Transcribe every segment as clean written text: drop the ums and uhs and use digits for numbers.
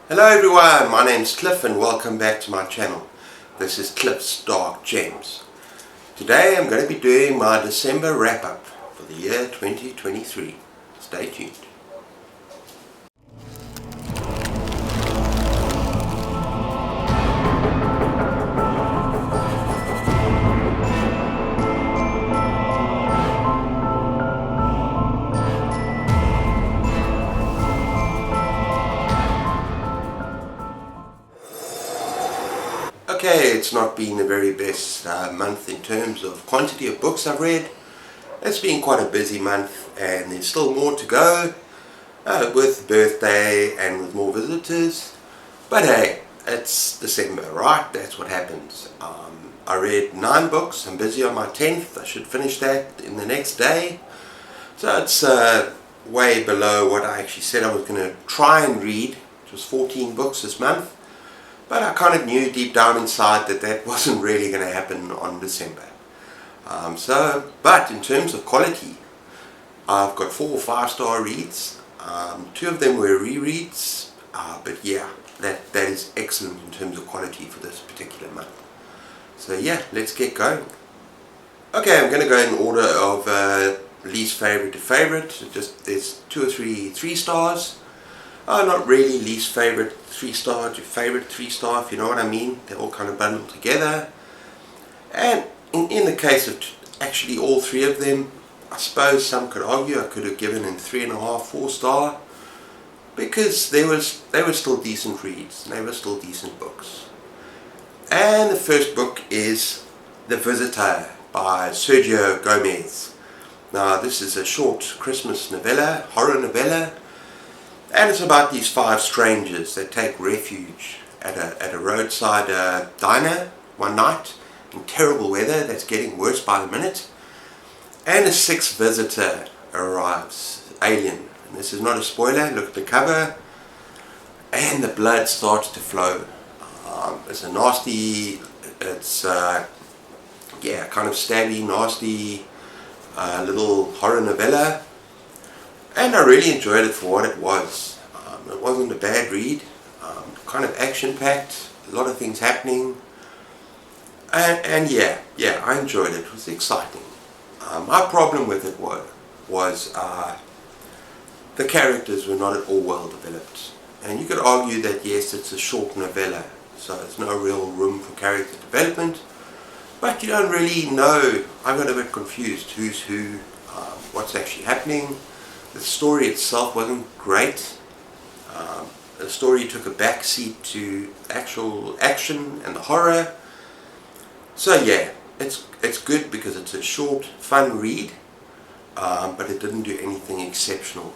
Hello everyone, my name's Cliff and welcome back to my channel. This is Cliff's Dark Gems. Today I'm going to be doing my December wrap-up for the year 2023. Stay tuned. Okay, it's not been the very best month in terms of quantity of books I've read. It's been quite a busy month and there's still more to go with birthday and with more visitors. But hey, it's December, right? That's what happens. I read 9 books. I'm busy on my 10th. I should finish that in the next day. So it's way below what I actually said I was going to try and read, which was 14 books this month. But I kind of knew deep down inside that that wasn't really going to happen on December. But in terms of quality, I've got 4 or 5-star reads. 2 of them were rereads. But yeah, that is excellent in terms of quality for this particular month. So yeah, let's get going. Okay, I'm going to go in order of least favorite to favorite. There's 2 or 3 3-stars. Not really least favorite 3-star to favorite 3-star, if you know what I mean. They're all kind of bundled together. And in the case of actually all 3 of them, I suppose some could argue I could have given in 3.5, 4-star, because they were still decent reads. They were still decent books. And the first book is The Visitor by Sergio Gomez. Now this is a short Christmas novella, horror novella. And it's about these 5 strangers that take refuge at a roadside diner one night in terrible weather that's getting worse by the minute. And a 6th visitor arrives, alien. And this is not a spoiler, look at the cover. And the blood starts to flow. It's a nasty, yeah, kind of stabby, nasty little horror novella. And I really enjoyed it for what it was. It wasn't a bad read, kind of action-packed, a lot of things happening, and yeah, I enjoyed it. It was exciting. My problem with it was the characters were not at all well developed. And you could argue that yes, it's a short novella, so there's no real room for character development, but you don't really know. I got a bit confused who's who, what's actually happening. The story itself wasn't great. The story took a backseat to actual action and the horror. So yeah, it's good because it's a short, fun read, but it didn't do anything exceptional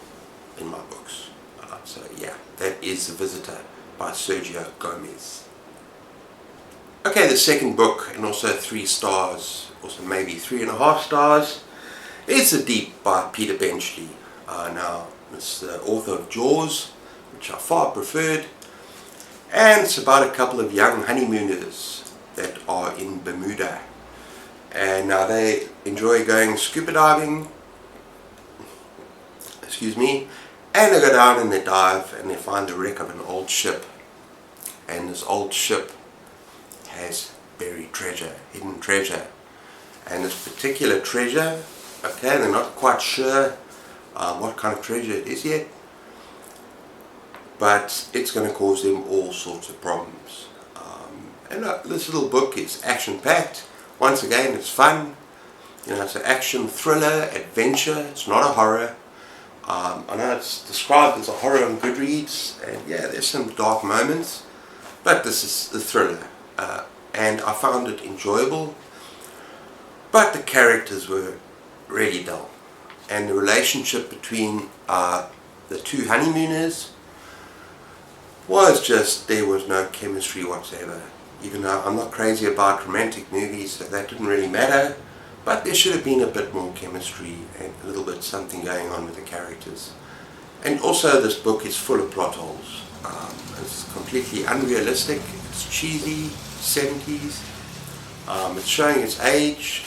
in my books. So yeah, that is The Visitor by Sergio Gomez. Okay, the second book, and also 3 stars, also maybe 3.5 stars, is The Deep by Peter Benchley. Now, it's the author of Jaws, which I far preferred, and it's about a couple of young honeymooners that are in Bermuda, and now they enjoy going scuba diving, excuse me, and they go down and they dive and they find the wreck of an old ship, and this old ship has buried treasure, hidden treasure, and this particular treasure, okay, they're not quite sure what kind of treasure it is yet, but it's going to cause them all sorts of problems. And this little book is action-packed. Once again, it's fun. You know, it's an action thriller, adventure. It's not a horror. I know it's described as a horror on Goodreads, and yeah, there's some dark moments, but this is the thriller, and I found it enjoyable. But the characters were really dull. And the relationship between the 2 honeymooners was just, there was no chemistry whatsoever. Even though I'm not crazy about romantic movies, so that didn't really matter, but there should have been a bit more chemistry and a little bit something going on with the characters. And also this book is full of plot holes. It's completely unrealistic, it's cheesy, 70s, it's showing its age,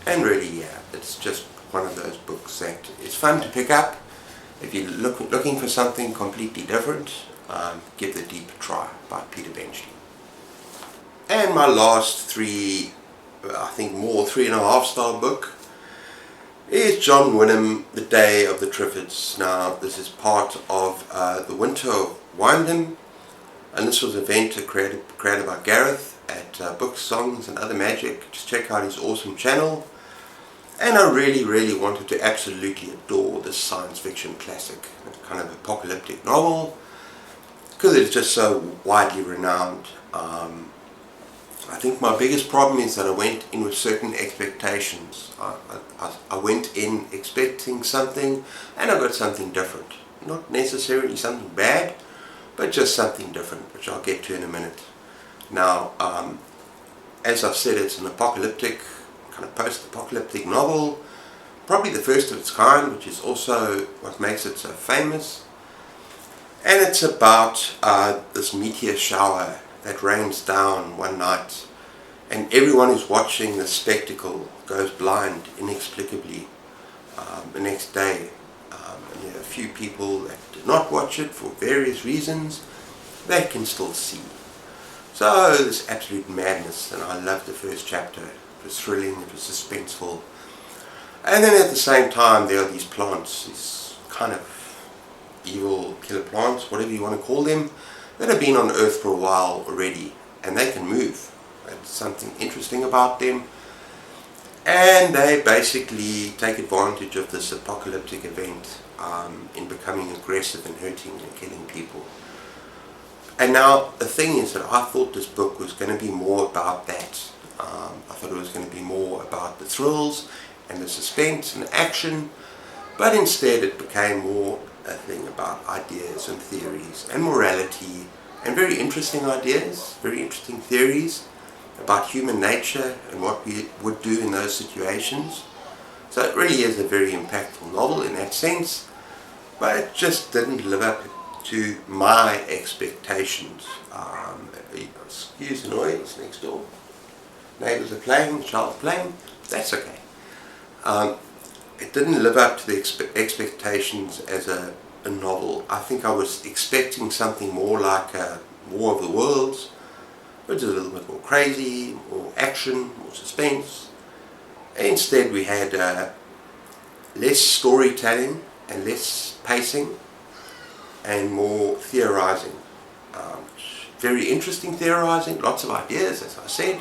and really yeah, it's just one of those books that is fun to pick up if you're looking for something completely different. Give the Deep a Try by Peter Benchley. And my last three, I think more 3.5 star book is John Wyndham, The Day of the Triffids. Now this is part of the Winter of Wyndham, and this was an event created by Gareth at Books, Songs and Other Magic. Just check out his awesome channel. And I really wanted to absolutely adore this science fiction classic, kind of apocalyptic novel, because it's just so widely renowned. I think my biggest problem is that I went in with certain expectations. I went in expecting something and I got something different. Not necessarily something bad, but just something different, which I'll get to in a minute. Now, as I've said, it's an apocalyptic, kind of post-apocalyptic novel, probably the first of its kind, which is also what makes it so famous. And it's about this meteor shower that rains down one night, and everyone who's watching the spectacle goes blind inexplicably the next day. And there are a few people that did not watch it for various reasons. They can still see. So this absolute madness, and I loved the first chapter. It was thrilling, it was suspenseful. And then at the same time there are these plants, these kind of evil killer plants, whatever you want to call them, that have been on Earth for a while already, and they can move. That's something interesting about them. And they basically take advantage of this apocalyptic event in becoming aggressive and hurting and killing people. And now the thing is that I thought this book was going to be more about that. I thought it was going to be more about the thrills and the suspense and the action, but instead it became more a thing about ideas and theories and morality, and very interesting ideas, very interesting theories about human nature and what we would do in those situations. So it really is a very impactful novel in that sense, but it just didn't live up to my expectations. Excuse the noise next door. Neighbours are playing, child's playing, that's okay. It didn't live up to the expectations as a novel. I think I was expecting something more like War of the Worlds, which is a little bit more crazy, more action, more suspense. Instead we had less storytelling and less pacing and more theorizing. Very interesting theorizing, lots of ideas as I said,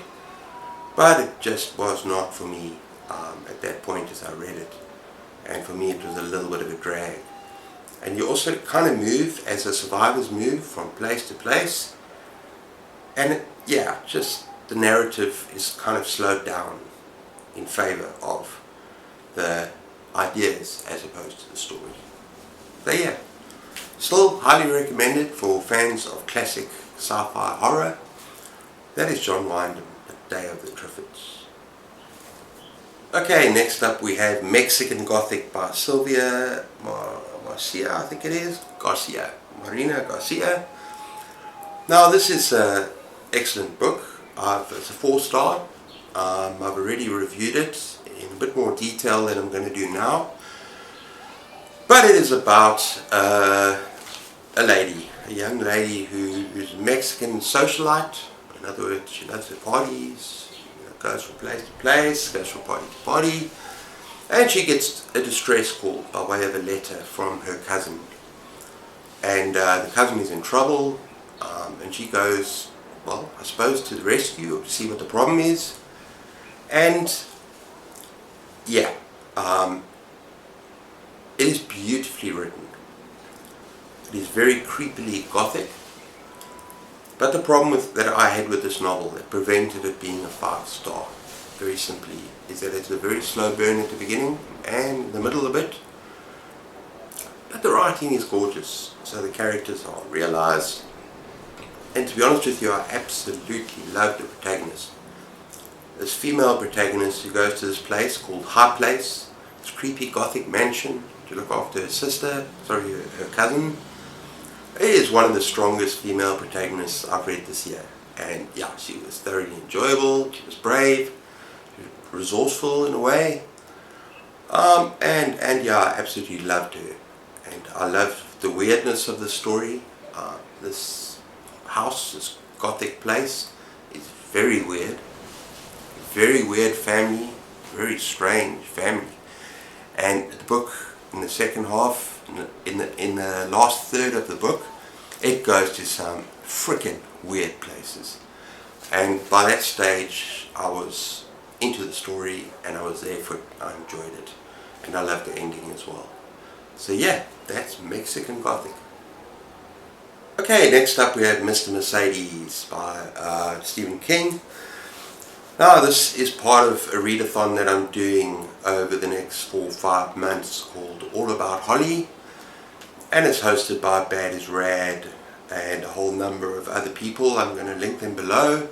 but it just was not for me at that point as I read it. And for me it was a little bit of a drag. And you also kind of move as the survivors move from place to place, and just the narrative is kind of slowed down in favor of the ideas as opposed to the story. So yeah, still highly recommended for fans of classic sci-fi horror. That is John Wyndham, The Day of the Triffids. Okay, next up we have Mexican Gothic by Sylvia Garcia, I think it is, Marina Garcia. Now this is an excellent book. It's a 4-star. I've already reviewed it in a bit more detail than I'm going to do now. But it is about a young lady who's a Mexican socialite. In other words, she loves her parties, goes from place to place, goes from party to party, and she gets a distress call by way of a letter from her cousin. And the cousin is in trouble, and she goes, well, I suppose to the rescue or to see what the problem is. And yeah, it is beautifully written. It is very creepily gothic. But the problem that I had with this novel that prevented it being a 5-star, very simply, is that it's a very slow burn at the beginning and in the middle a bit. But the writing is gorgeous, so the characters are realized. And to be honest with you, I absolutely love the protagonist. This female protagonist who goes to this place called High Place, this creepy gothic mansion to look after her cousin. It is one of the strongest female protagonists I've read this year. And yeah, she was thoroughly enjoyable, she was brave, resourceful in a way. And yeah, I absolutely loved her. And I loved the weirdness of the story. this house, this Gothic place, is very weird. Very weird family, very strange family. And the book, in the second half, in the last third of the book, it goes to some freaking weird places. And by that stage, I was into the story and I was there for it. I enjoyed it. And I loved the ending as well. So yeah, that's Mexican Gothic. Okay, next up we have Mr. Mercedes by Stephen King. Now this is part of a readathon that I'm doing over the next 4 or 5 months called All About Holly. And it's hosted by Bad is Rad and a whole number of other people. I'm going to link them below.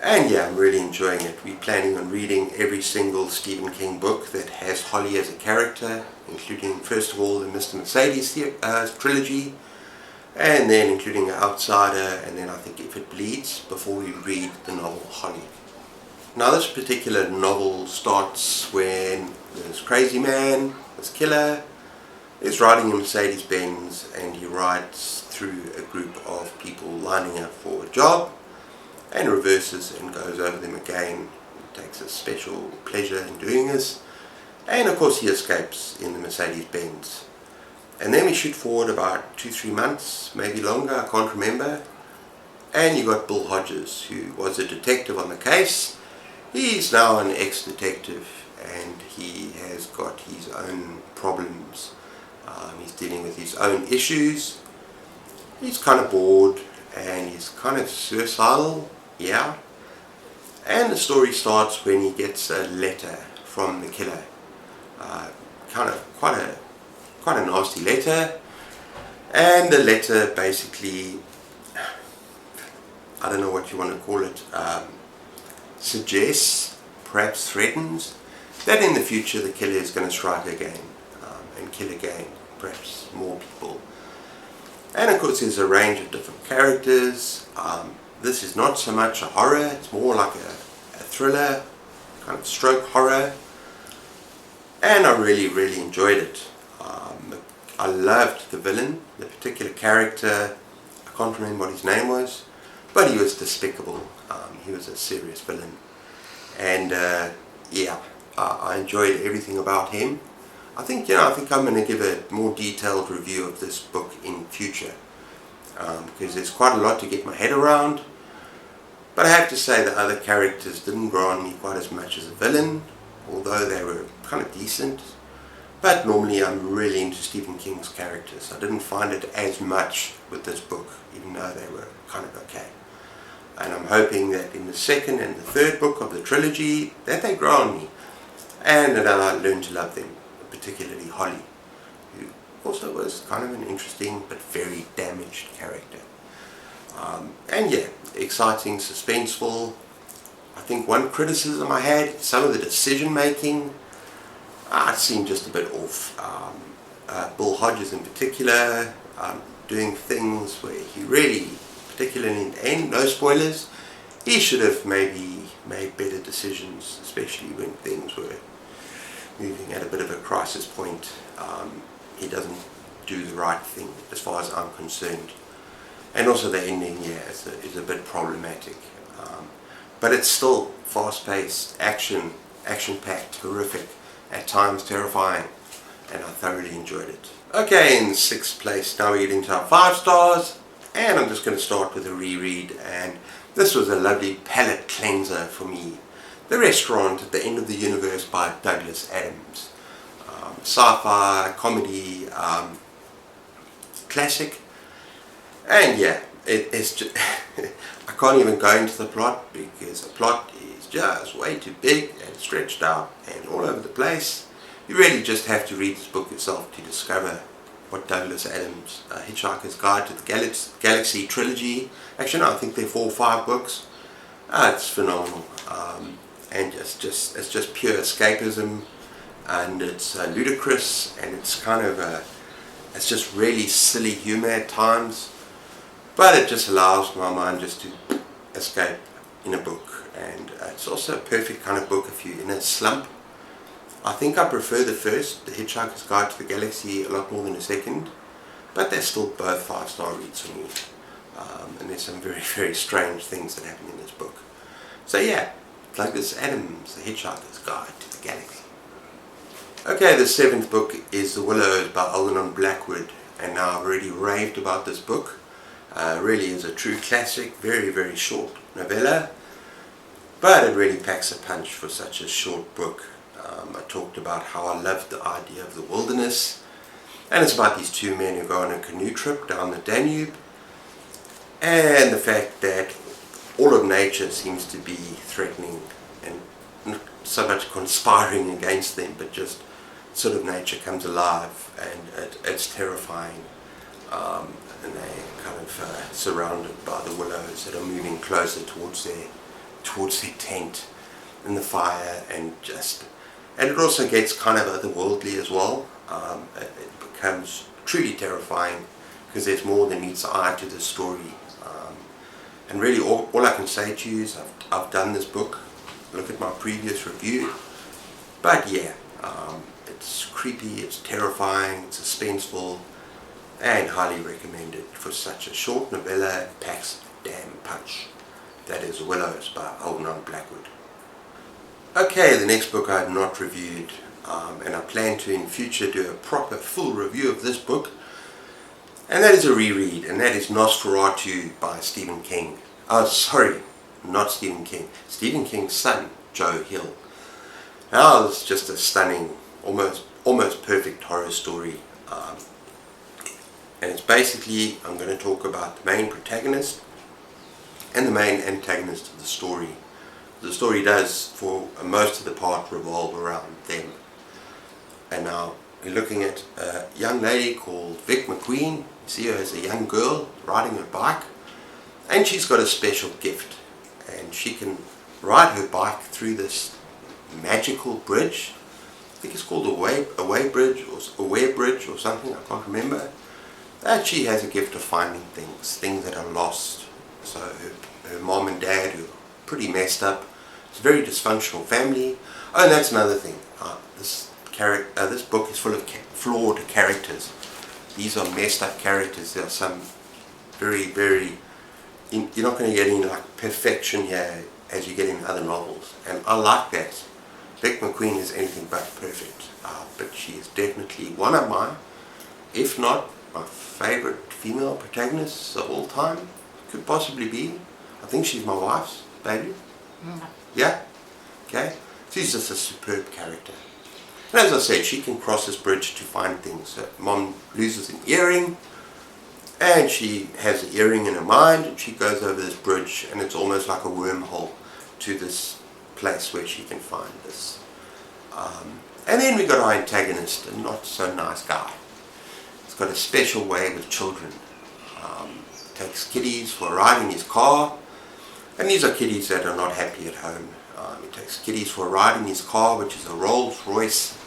And yeah, I'm really enjoying it. We're planning on reading every single Stephen King book that has Holly as a character, including first of all the Mr. Mercedes trilogy, and then including Outsider, and then I think If It Bleeds, before we read the novel Holly. Now this particular novel starts when this crazy man, this killer, is riding a Mercedes-Benz, and he rides through a group of people lining up for a job and reverses and goes over them again. He takes a special pleasure in doing this, and of course he escapes in the Mercedes-Benz. And then we shoot forward about 2-3 months, maybe longer, I can't remember, and you got Bill Hodges, who was a detective on the case. He's now an ex-detective and he has got his own problems. He's dealing with his own issues. He's kind of bored and he's kind of suicidal, yeah. And the story starts when he gets a letter from the killer. Quite a nasty letter. And the letter basically, I don't know what you want to call it, suggests, perhaps threatens, that in the future the killer is going to strike again and kill again, perhaps more people. And of course there's a range of different characters. This is not so much a horror, it's more like a thriller, kind of stroke horror. And I really enjoyed it. I loved the villain, the particular character. I can't remember what his name was, but he was despicable. He was a serious villain. And yeah, I enjoyed everything about him. I think I'm going to give a more detailed review of this book in future, because there's quite a lot to get my head around. But I have to say that other characters didn't grow on me quite as much as a villain, although they were kind of decent. But normally I'm really into Stephen King's characters. I didn't find it as much with this book, even though they were kind of okay. And I'm hoping that in the second and the third book of the trilogy that they grow on me and that I learn to love them, particularly Holly, who also was kind of an interesting but very damaged character. And yeah, exciting, suspenseful. I think one criticism I had, some of the decision making, it seemed just a bit off. Bill Hodges in particular, doing things where he really, particularly in the end, no spoilers, he should have maybe made better decisions, especially when things were moving at a bit of a crisis point. He doesn't do the right thing as far as I'm concerned. And also the ending, yeah, is a bit problematic. But it's still fast-paced, action-packed, horrific, at times terrifying, and I thoroughly enjoyed it. Okay, in 6th place, now we get into our 5 stars, and I'm just going to start with a reread, and this was a lovely palate cleanser for me. The Restaurant at the End of the Universe by Douglas Adams. Sci-fi, comedy, classic, and yeah, it's just I can't even go into the plot because the plot is just way too big and stretched out and all over the place. You really just have to read this book yourself to discover what Douglas Adams' Hitchhiker's Guide to the Galaxy trilogy. Actually, no, I think there are 4 or 5 books. It's phenomenal, and it's just pure escapism, and it's ludicrous, and it's kind of it's just really silly humor at times. But it just allows my mind just to escape in a book, and it's also a perfect kind of book if you're in a slump. I think I prefer the first, The Hitchhiker's Guide to the Galaxy, a lot more than the second, but they're still both 5-star reads for me. And there's some very, very strange things that happen in this book. So yeah, Douglas Adams, The Hitchhiker's Guide to the Galaxy. Okay, the 7th book is The Willows by Algernon Blackwood, and now I've already raved about this book. Really is a true classic, very, very short novella, but it really packs a punch for such a short book. I talked about how I loved the idea of the wilderness, and it's about these two men who go on a canoe trip down the Danube, and the fact that all of nature seems to be threatening and not so much conspiring against them, but just sort of nature comes alive, and it's terrifying. And they're kind of surrounded by the willows that are moving closer towards their tent and the fire, and it also gets kind of otherworldly as well. It becomes truly terrifying because there's more than meets the eye to the story. And really all I can say to you is I've done this book, look at my previous review, but yeah, it's creepy, it's terrifying, it's suspenseful, and highly recommended for such a short novella. It packs a damn punch. That is Willows by Algernon Blackwood. Okay, the next book I have not reviewed, and I plan to in future do a proper full review of this book, and that is a reread, and that is Nosferatu by Stephen King. Oh, sorry, not Stephen King. Stephen King's son, Joe Hill. Now, it's just a stunning, almost perfect horror story. And it's basically, I'm going to talk about the main protagonist and the main antagonist of the story. The story does, for most of the part, revolve around them. And now we're looking at a young lady called Vic McQueen. You see her as a young girl riding her bike, and she's got a special gift, and she can ride her bike through this magical bridge. I think it's called a way bridge or a Ware Bridge or something, I can't remember. And she has a gift of finding things that are lost. So her mom and dad, who are pretty messed up, it's a very dysfunctional family. Oh, and that's another thing. This book is full of flawed characters. These are messed up characters. There are some very, very... You're not going to get any like perfection here as you get in other novels. And I like that. Vic McQueen is anything but perfect. But she is definitely one of my, if not my favorite female protagonists of all time. Could possibly be. I think she's my wife's baby. Yeah? Okay? She's just a superb character. And as I said, she can cross this bridge to find things. Her mom loses an earring, and she has the earring in her mind, and she goes over this bridge, and it's almost like a wormhole to this place where she can find this. And then we got our antagonist, a not so nice guy. He's got a special way with children. Takes kiddies for a ride in his car, and these are kiddies that are not happy at home. He takes kiddies for a ride in his car, which is a Rolls Royce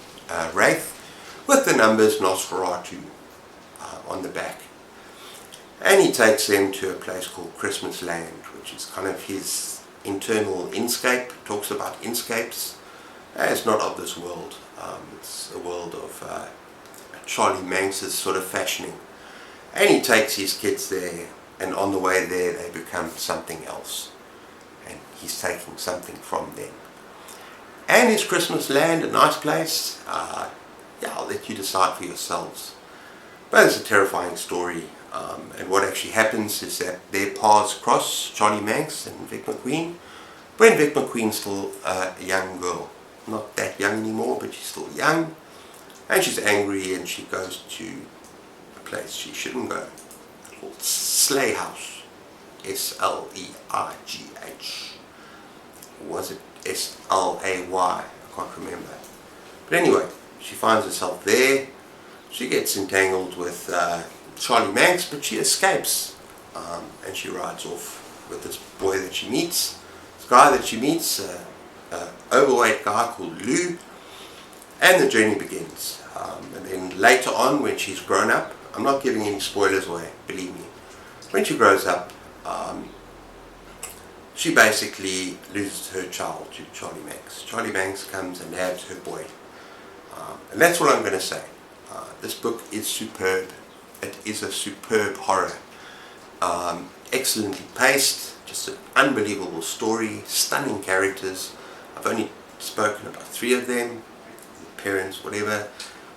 Wraith with the numbers Nosferatu on the back. And he takes them to a place called Christmas Land, which is kind of his internal inscape. Talks about inscapes. It's not of this world. It's a world of Charlie Manx's sort of fashioning. And he takes his kids there, and on the way there they become something else. And he's taking something from them. And is Christmas Land a nice place? Yeah, I'll let you decide for yourselves. But it's a terrifying story. And what actually happens is that their paths cross, Charlie Manx and Vic McQueen, when Vic McQueen's still a young girl. Not that young anymore, but she's still young. And she's angry, and she goes to a place she shouldn't go, called Sleigh House. S-L-E-I-G-H. Was it S-L-A-Y? I can't remember. But anyway, she finds herself there. She gets entangled with Charlie Manx, but she escapes. And she rides off with this boy that she meets. This guy that she meets, an overweight guy called Lou. And the journey begins. And then later on, when she's grown up, I'm not giving any spoilers away, believe me. When she grows up, she basically loses her child to Charlie Manx. Charlie Manx comes and nabs her boy. And that's all I'm going to say. This book is superb. it is a superb horror. Excellently paced, just an unbelievable story, stunning characters. I've only spoken about 3 of them, parents, whatever,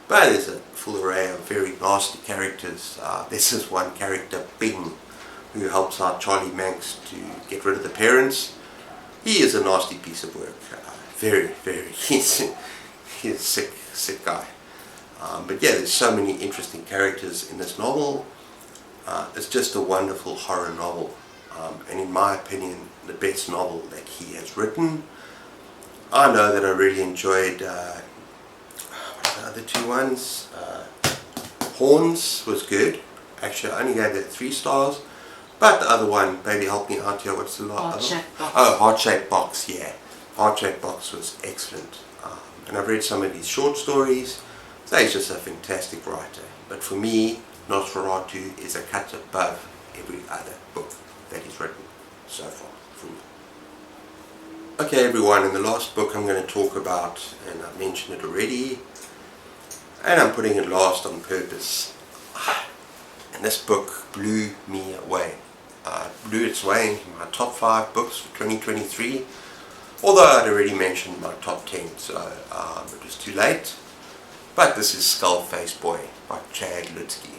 but there's a full array of very nasty characters. This is one character, Bing, who helps out Charlie Manx to get rid of the parents. He is a nasty piece of work. Very, he's a sick guy. But yeah, there's so many interesting characters in this novel. It's just a wonderful horror novel. And in my opinion, the best novel that he has written. I know that I really enjoyed, what are the other 2 ones? Horns was good. Actually, I only gave it 3 stars. But the other one, baby, help me out here. What's the last? Heart-Shaped Box. Yeah, Heart-Shaped Box was excellent. And I've read some of his short stories. So he's just a fantastic writer. But for me, Nosferatu is a cut above every other book that he's written so far for me. Okay, everyone, in the last book I'm going to talk about, and I mentioned it already, and I'm putting it last on purpose. And this book blew me away. Blew its way into my top 5 books for 2023, although I'd already mentioned my top 10, so it was too late. But this is Skullface Boy by Chad Lutzke.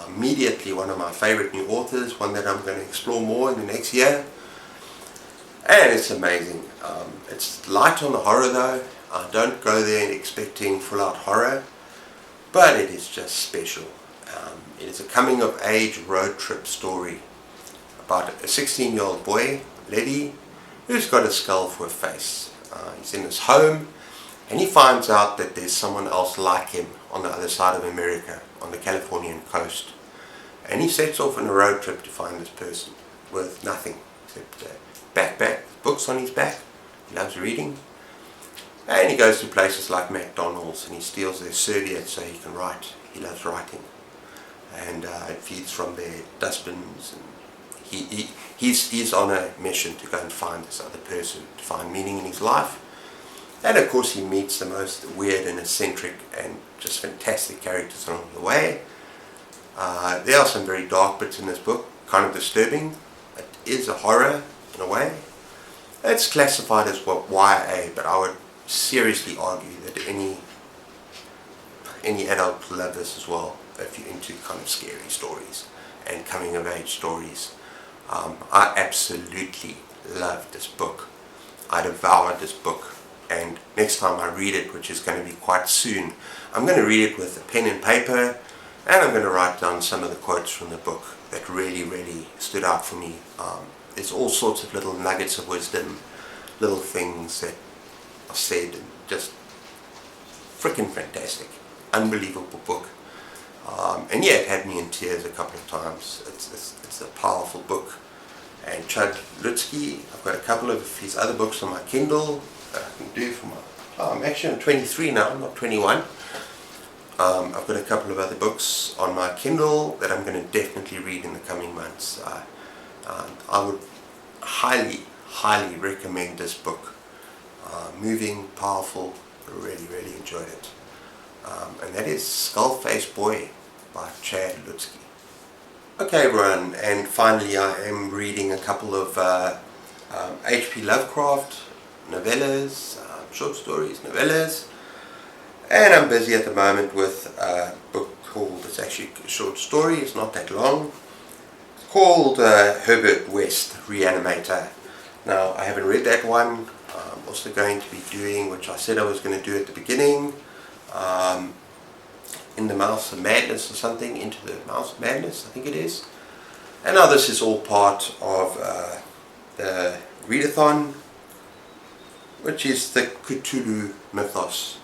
Immediately one of my favorite new authors, one that I'm going to explore more in the next year. And it's amazing. It's light on the horror though. Don't go there expecting full-out horror, but it is just special. It is a coming-of-age road trip story about a 16-year-old boy, Letty, who's got a skull for a face. He's in his home, and he finds out that there's someone else like him on the other side of America, on the Californian coast. And he sets off on a road trip to find this person with nothing except a backpack, books on his back. He loves reading. And he goes to places like McDonald's and he steals their serviettes so he can write. He loves writing. And it feeds from their dustbins. And he's on a mission to go and find this other person, to find meaning in his life. And of course he meets the most weird and eccentric and just fantastic characters along the way. There are some very dark bits in this book, kind of disturbing. It is a horror in a way. It's classified as YA, but I would seriously argue that any adult will love this as well, if you're into kind of scary stories and coming of age stories. I absolutely loved this book. I devoured this book, and next time I read it, which is going to be quite soon, I'm going to read it with a pen and paper, and I'm going to write down some of the quotes from the book that really stood out for me. There's all sorts of little nuggets of wisdom, little things that are said, and just freaking fantastic, unbelievable book. And yeah, it had me in tears a couple of times. It's a powerful book. And Chad Lutzke, I've got a couple of his other books on my Kindle that I can do for my... I'm actually 23 now, I'm not 21. I've got a couple of other books on my Kindle that I'm going to definitely read in the coming months. I would highly recommend this book. Moving, powerful, really enjoyed it. And that is Skullface Boy by Chad Lutzke. Okay everyone, and finally I am reading a couple of H.P. Lovecraft novellas, short stories, novellas, and I'm busy at the moment with a book called, it's actually a short story, it's not that long, it's called Herbert West, Reanimator. Now I haven't read that one. I'm also going to be doing, which I said I was going to do at the beginning, In the Mouth of Madness or something, Into the Mouth of Madness, I think it is. And now this is all part of the readathon, which is the Cthulhu mythos.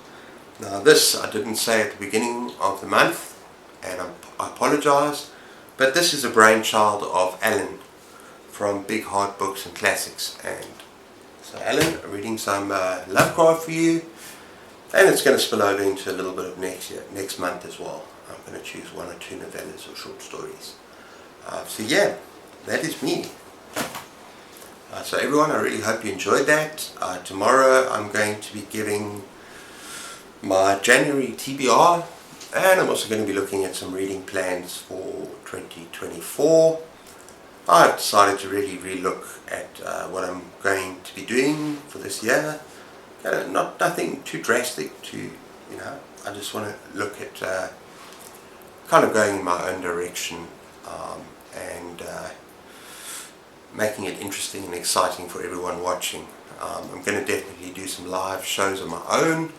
Now this I didn't say at the beginning of the month, and I apologize, but this is a brainchild of Alan from Big Hard Books and Classics. And so Alan, I'm reading some Lovecraft for you. And it's going to spill over into a little bit of next month as well. I'm going to choose 1 or 2 novellas or short stories. So yeah, that is me. So everyone, I really hope you enjoyed that. Tomorrow I'm going to be giving my January TBR. And I'm also going to be looking at some reading plans for 2024. I've decided to really relook at what I'm going to be doing for this year. Nothing too drastic to, I just want to look at kind of going in my own direction and making it interesting and exciting for everyone watching. I'm going to definitely do some live shows of my own.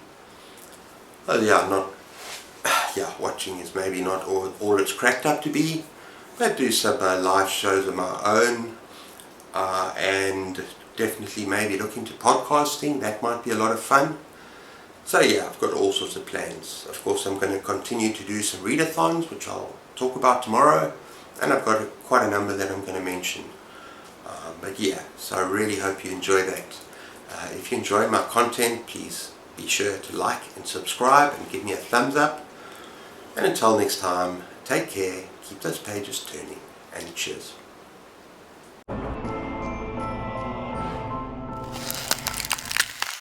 Watching is maybe not all it's cracked up to be. But do some live shows of my own, and definitely maybe look into podcasting. That might be a lot of fun. So yeah, I've got all sorts of plans. Of course, I'm going to continue to do some readathons, which I'll talk about tomorrow, and I've got quite a number that I'm going to mention. But yeah, so I really hope you enjoy that. If you enjoy my content, please be sure to like and subscribe and give me a thumbs up. And until next time, take care, keep those pages turning, and cheers.